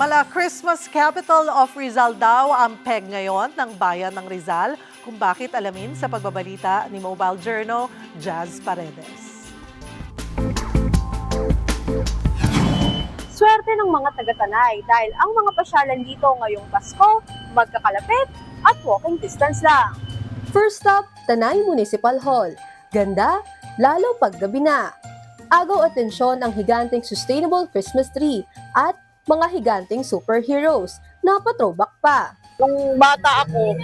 Mala Christmas capital of Rizal daw ang peg ngayon ng bayan ng Rizal. Kung bakit alamin sa pagbabalita ni Mobile Journal, Jazz Paredes. Swerte ng mga taga-Tanay dahil ang mga pasyalan dito ngayong Pasko, magkakalapit at walking distance lang. First stop, Tanay Municipal Hall. Ganda, lalo pag gabi na. Agaw atensyon ang higanteng sustainable Christmas tree at mga higanteng superheroes na pa-throwback pa. Nung bata ako,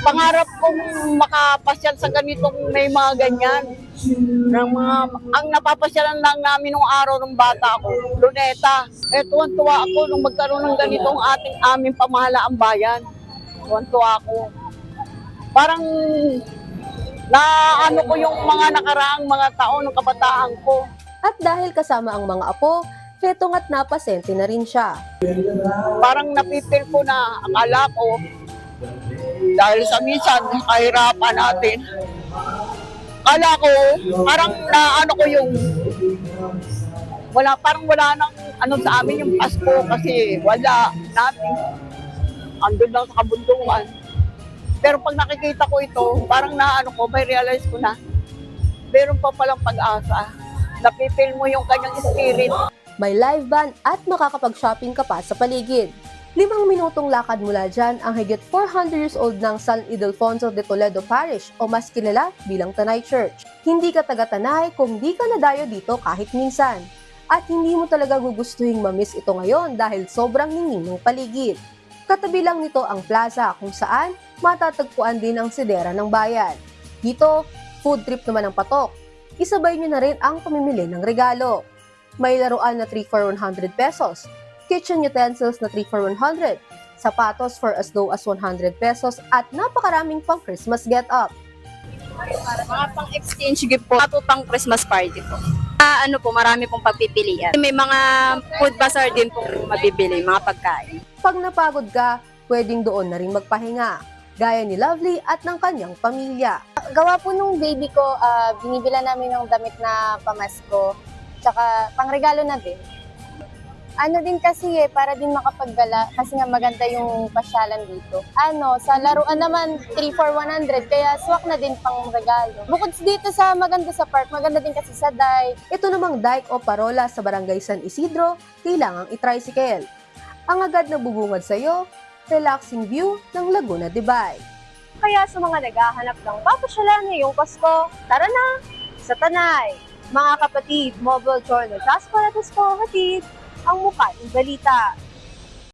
pangarap kong makapasyal sa ganitong may mga ganyan. Ang napapasyalan lang namin nung araw ng bata ako, Luneta. Tuwan-tuwa ako nung magkaroon ng ganitong aming pamahalaang bayan. Tuwan-tuwa ako. Parang naano ko yung mga nakaraang mga taon ng kabataan ko. At dahil kasama ang mga apo, heto nga't napasente na rin siya. Parang napipil ko na akala ko dahil sa minsan kahirapan natin. Akala ko parang naano ko yung parang wala nang ano sa amin yung Pasko kasi wala natin. Andun lang sa kabundukan. Pero pag nakikita ko ito, parang naano ko, may realize ko na meron pa palang pag-asa. Napipil mo yung kanyang spirit. May live band at makakapag-shopping ka pa sa paligid. 5 minutong lakad mula dyan ang higit 400 years old ng San Ildefonso de Toledo Parish o mas kilala bilang Tanay Church. Hindi ka taga-Tanay kung di ka nadayo dito kahit minsan. At hindi mo talaga gugustuhin mamiss ito ngayon dahil sobrang ningning ng paligid. Katabi lang nito ang plaza kung saan matatagpuan din ang sidera ng bayan. Dito, food trip naman ang patok. Isabay nyo na rin ang pamimili ng regalo. May laruan na 3 for 100 pesos, kitchen utensils na 3 for 100, sapatos for as low as 100 pesos at napakaraming pang Christmas get-up. Mga pang-exchange gift po, pang Christmas party po. Marami pong pagpipilian. May mga food bazaar din pong mabibili, mga pagkain. Pag napagod ka, pwedeng doon na rin magpahinga, gaya ni Lovely at ng kanyang pamilya. Gawa po nung baby ko, binibila namin ng damit na pamasko, tsaka pangregalo na din. Ano din kasi para din makapaggala, kasi nga maganda yung pasyalan dito. Sa laruan naman, 3 for 100, kaya swak na din pang regalo. Bukod dito sa maganda sa park, maganda din kasi sa dike. Ito namang dike o parola sa Barangay San Isidro, kailangang i-tricycle. Ang agad na bubungad sa'yo, relaxing view ng Laguna de Bay. Kaya sa mga naghahanap ng papasyalan ngayong Pasko, tara na sa Tanay! Mga kapatid, Mobile Journal, Jazz Paredes po, hatid ang mukha ng balita.